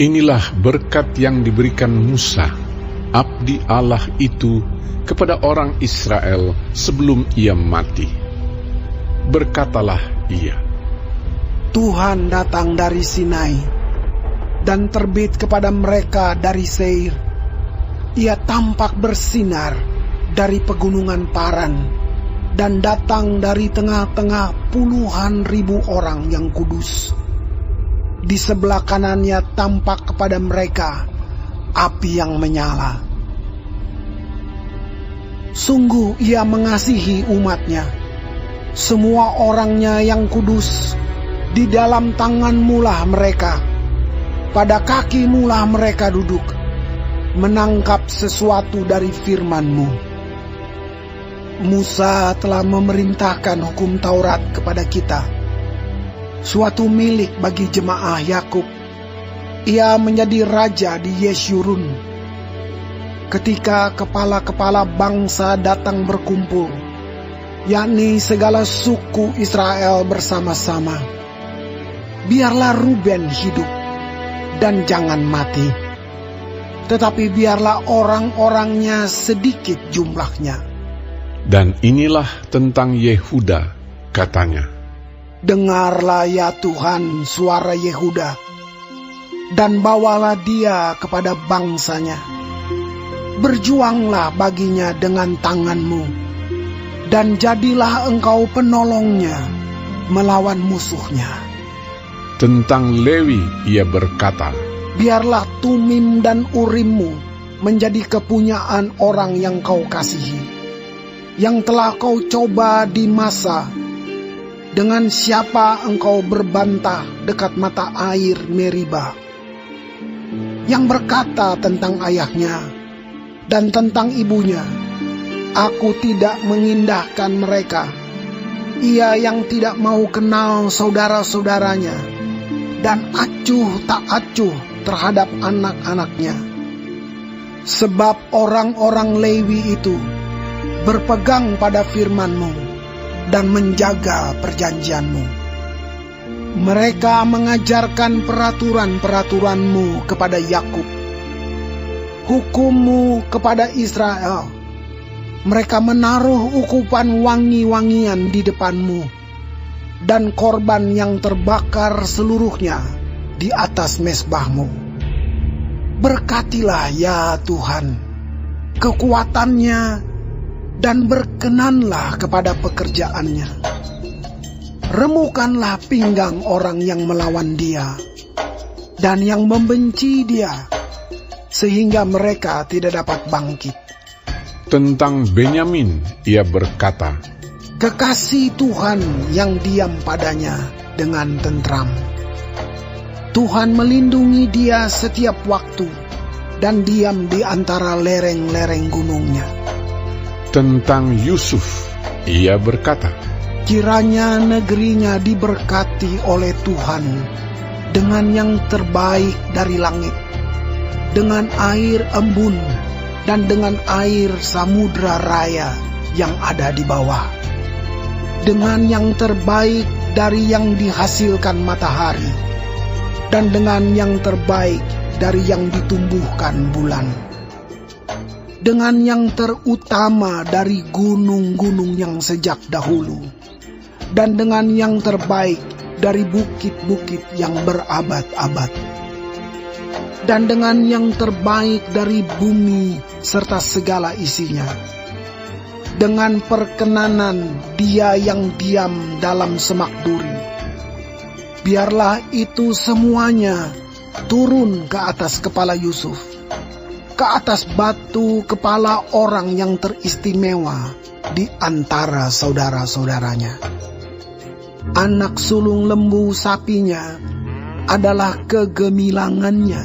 Inilah berkat yang diberikan Musa, abdi Allah itu, kepada orang Israel sebelum ia mati. Berkatalah ia, Tuhan datang dari Sinai dan terbit kepada mereka dari Seir. Ia tampak bersinar dari pegunungan Paran dan datang dari tengah-tengah puluhan ribu orang yang kudus. Di sebelah kanannya tampak kepada mereka api yang menyala. Sungguh ia mengasihi umatnya, semua orangnya yang kudus. Di dalam tanganmu-lah mereka, pada kakimu-lah mereka duduk, menangkap sesuatu dari firman-Mu. Musa telah memerintahkan hukum Taurat kepada kita, suatu milik bagi jemaah Yakub. Ia menjadi raja di Yeshurun. Ketika kepala-kepala bangsa datang berkumpul, yakni segala suku Israel bersama-sama, biarlah Ruben hidup dan jangan mati, tetapi biarlah orang-orangnya sedikit jumlahnya. Dan inilah tentang Yehuda, katanya, Dengarlah ya Tuhan suara Yehuda, dan bawalah dia kepada bangsanya. Berjuanglah baginya dengan tanganmu, dan jadilah engkau penolongnya melawan musuhnya. Tentang Lewi ia berkata, Biarlah Tumim dan Urimmu menjadi kepunyaan orang yang kau kasihi, yang telah kau coba di masa. Dengan siapa engkau berbantah dekat mata air Meriba, yang berkata tentang ayahnya dan tentang ibunya, Aku tidak mengindahkan mereka. Ia yang tidak mau kenal saudara-saudaranya, dan acuh tak acuh terhadap anak-anaknya. Sebab orang-orang Lewi itu berpegang pada firman-Mu dan menjaga perjanjian-Mu. Mereka mengajarkan peraturan-peraturan-Mu kepada Yakub, hukum-Mu kepada Israel. Mereka menaruh ukupan wangi-wangian di depan-Mu, dan korban yang terbakar seluruhnya di atas mezbah-Mu. Berkatilah ya Tuhan kekuatannya, dan berkenanlah kepada pekerjaannya. Remukanlah pinggang orang yang melawan dia dan yang membenci dia, sehingga mereka tidak dapat bangkit. Tentang Benyamin ia berkata, Kekasih Tuhan yang diam padanya dengan tentram. Tuhan melindungi dia setiap waktu dan diam di antara lereng-lereng gunungnya. Tentang Yusuf ia berkata, Kiranya negerinya diberkati oleh Tuhan dengan yang terbaik dari langit, dengan air embun dan dengan air samudra raya yang ada di bawah, dengan yang terbaik dari yang dihasilkan matahari, dan dengan yang terbaik dari yang ditumbuhkan bulan, dengan yang terutama dari gunung-gunung yang sejak dahulu, dan dengan yang terbaik dari bukit-bukit yang berabad-abad, dan dengan yang terbaik dari bumi serta segala isinya, dengan perkenanan dia yang diam dalam semak duri. Biarlah itu semuanya turun ke atas kepala Yusuf, ke atas batu kepala orang yang teristimewa di antara saudara-saudaranya. Anak sulung lembu sapinya adalah kegemilangannya,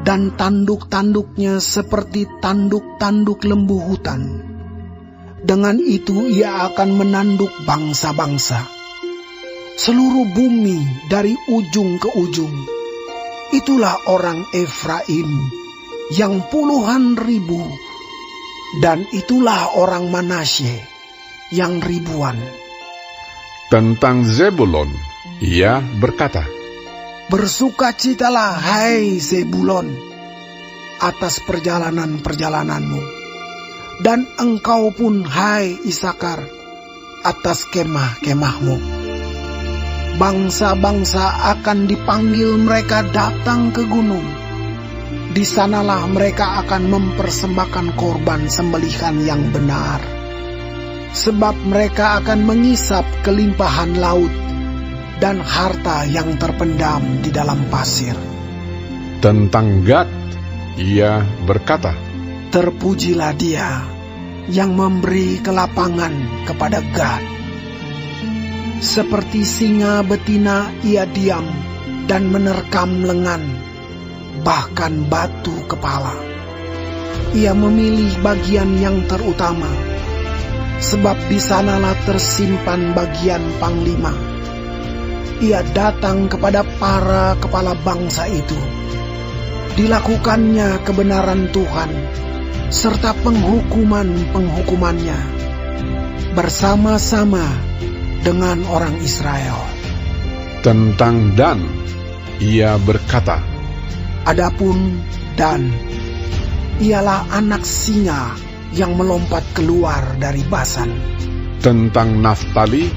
dan tanduk-tanduknya seperti tanduk-tanduk lembu hutan. Dengan itu ia akan menanduk bangsa-bangsa, seluruh bumi dari ujung ke ujung. Itulah orang Efraim yang puluhan ribu, dan itulah orang Manasye yang ribuan. Tentang Zebulon ia berkata, Bersukacitalah, hai Zebulon, atas perjalanan-perjalananmu, dan engkau pun, hai Isakar, atas kemah-kemahmu. Bangsa-bangsa akan dipanggil mereka datang ke gunung. Di sanalah mereka akan mempersembahkan korban sembelihan yang benar. Sebab mereka akan mengisap kelimpahan laut dan harta yang terpendam di dalam pasir. Tentang Gad, ia berkata, terpujilah dia yang memberi kelapangan kepada Gad. Seperti singa betina ia diam dan menerkam lengan, bahkan batu kepala. Ia memilih bagian yang terutama, sebab di sanalah tersimpan bagian panglima. Ia datang kepada para kepala bangsa itu. Dilakukannya kebenaran Tuhan, serta penghukuman-penghukumannya, bersama-sama dengan orang Israel. Tentang Dan, ia berkata, adapun Dan, ialah anak singa yang melompat keluar dari Basan. Tentang Naftali,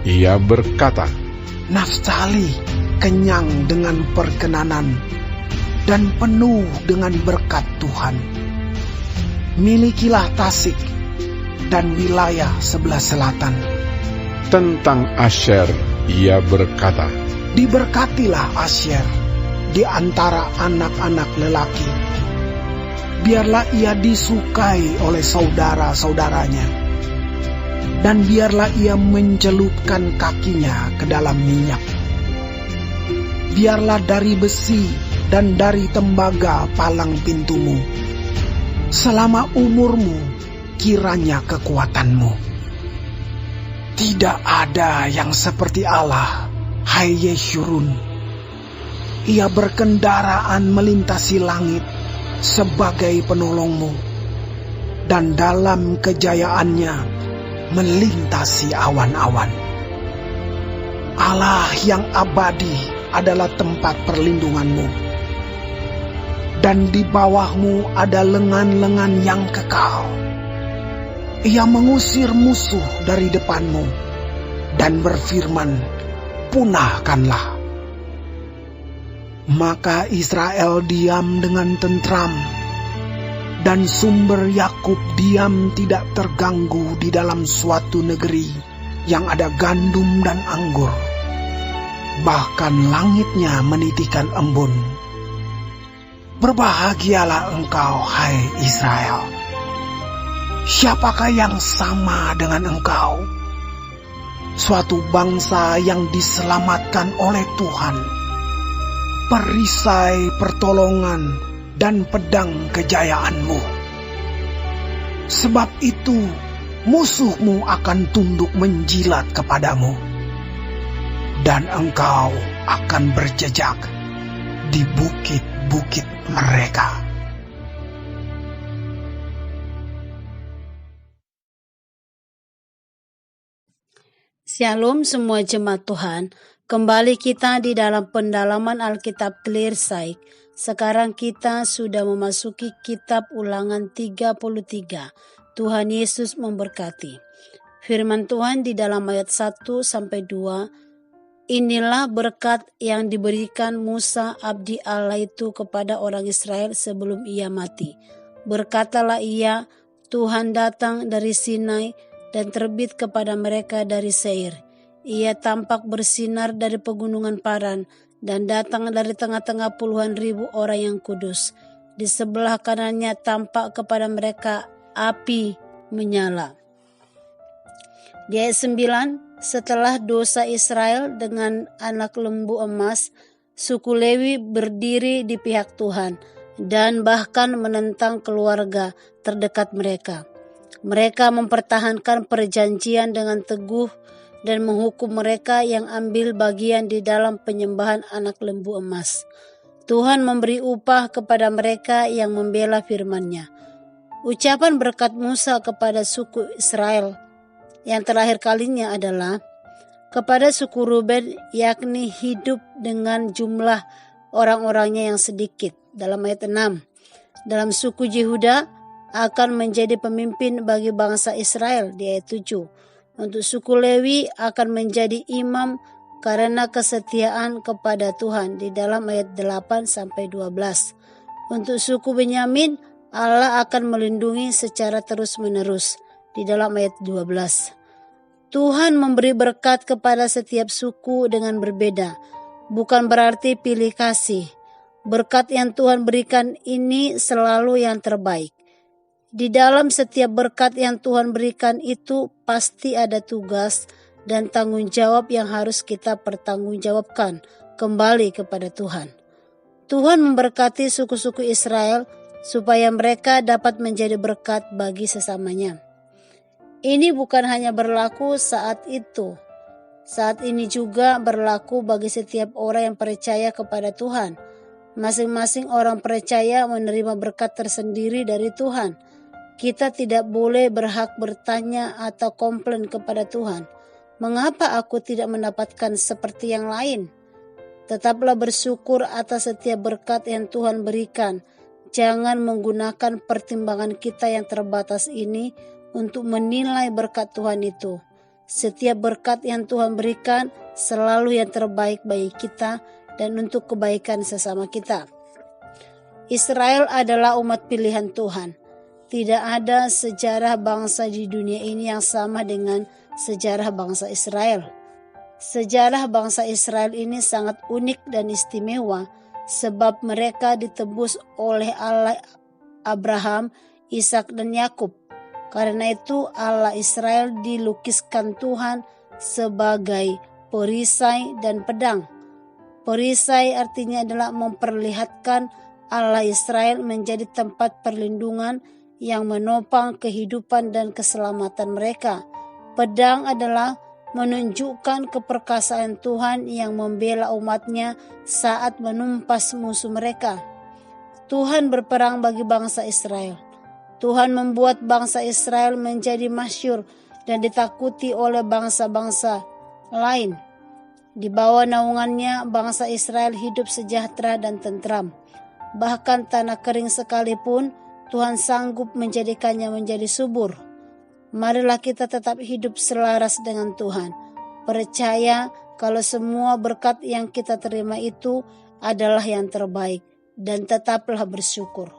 ia berkata, Naftali kenyang dengan perkenanan dan penuh dengan berkat Tuhan. Milikilah Tasik dan wilayah sebelah selatan. Tentang Asher, ia berkata, diberkatilah Asher di antara anak-anak lelaki. Biarlah ia disukai oleh saudara-saudaranya, dan biarlah ia mencelupkan kakinya ke dalam minyak. Biarlah dari besi dan dari tembaga palang pintumu. Selama umurmu, kiranya kekuatanmu. Tidak ada yang seperti Allah, hai Yeshurun. Ia berkendaraan melintasi langit sebagai penolongmu, dan dalam kejayaannya melintasi awan-awan. Allah yang abadi adalah tempat perlindunganmu, dan di bawahmu ada lengan-lengan yang kekal. Ia mengusir musuh dari depanmu dan berfirman, punahkanlah. Maka Israel diam dengan tentram, dan sumber Yakub diam tidak terganggu di dalam suatu negeri yang ada gandum dan anggur. Bahkan langitnya menitikan embun. Berbahagialah engkau, hai Israel. Siapakah yang sama dengan engkau? Suatu bangsa yang diselamatkan oleh Tuhan, perisai pertolongan dan pedang kejayaanmu. Sebab itu musuhmu akan tunduk menjilat kepadamu, dan engkau akan berjejak di bukit-bukit mereka. Shalom semua jemaat Tuhan. Kembali kita di dalam pendalaman Alkitab Clearsight. Sekarang kita sudah memasuki kitab Ulangan 33. Tuhan Yesus memberkati. Firman Tuhan di dalam ayat 1-2. Inilah berkat yang diberikan Musa abdi Allah itu kepada orang Israel sebelum ia mati. Berkatalah ia, Tuhan datang dari Sinai dan terbit kepada mereka dari Seir. Ia tampak bersinar dari pegunungan Paran dan datang dari tengah-tengah puluhan ribu orang yang kudus. Di sebelah kanannya tampak kepada mereka api menyala. Di ayat 9, setelah dosa Israel dengan anak lembu emas, suku Lewi berdiri di pihak Tuhan dan bahkan menentang keluarga terdekat mereka. Mereka mempertahankan perjanjian dengan teguh dan menghukum mereka yang ambil bagian di dalam penyembahan anak lembu emas. Tuhan memberi upah kepada mereka yang membela firman-Nya. Ucapan berkat Musa kepada suku Israel yang terakhir kalinya adalah, Kepada suku Ruben, yakni hidup dengan jumlah orang-orangnya yang sedikit. Dalam ayat 6. Dalam suku Yehuda akan menjadi pemimpin bagi bangsa Israel di ayat 7. Untuk suku Lewi akan menjadi imam karena kesetiaan kepada Tuhan di dalam ayat 8-12. Untuk suku Benyamin, Allah akan melindungi secara terus-menerus di dalam ayat 12. Tuhan memberi berkat kepada setiap suku dengan berbeda, bukan berarti pilih kasih. Berkat yang Tuhan berikan ini selalu yang terbaik. Di dalam setiap berkat yang Tuhan berikan itu pasti ada tugas dan tanggung jawab yang harus kita pertanggungjawabkan kembali kepada Tuhan. Tuhan memberkati suku-suku Israel supaya mereka dapat menjadi berkat bagi sesamanya. Ini bukan hanya berlaku saat itu. Saat ini juga berlaku bagi setiap orang yang percaya kepada Tuhan. Masing-masing orang percaya menerima berkat tersendiri dari Tuhan. Kita tidak boleh berhak bertanya atau komplain kepada Tuhan. Mengapa aku tidak mendapatkan seperti yang lain? Tetaplah bersyukur atas setiap berkat yang Tuhan berikan. Jangan menggunakan pertimbangan kita yang terbatas ini untuk menilai berkat Tuhan itu. Setiap berkat yang Tuhan berikan selalu yang terbaik bagi kita dan untuk kebaikan sesama kita. Israel adalah umat pilihan Tuhan. Tidak ada sejarah bangsa di dunia ini yang sama dengan sejarah bangsa Israel. Sejarah bangsa Israel ini sangat unik dan istimewa sebab mereka ditebus oleh Allah Abraham, Ishak dan Yakub. Karena itu Allah Israel dilukiskan Tuhan sebagai perisai dan pedang. Perisai artinya adalah memperlihatkan Allah Israel menjadi tempat perlindungan yang menopang kehidupan dan keselamatan mereka. Pedang adalah menunjukkan keperkasaan Tuhan yang membela umatnya saat menumpas musuh mereka. Tuhan berperang bagi bangsa Israel. Tuhan membuat bangsa Israel menjadi masyhur dan ditakuti oleh bangsa-bangsa lain. Di bawah naungannya, bangsa Israel hidup sejahtera dan tentram. Bahkan tanah kering sekalipun, Tuhan sanggup menjadikannya menjadi subur. Marilah kita tetap hidup selaras dengan Tuhan. Percaya kalau semua berkat yang kita terima itu adalah yang terbaik. Dan tetaplah bersyukur.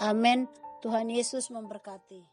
Amin. Tuhan Yesus memberkati.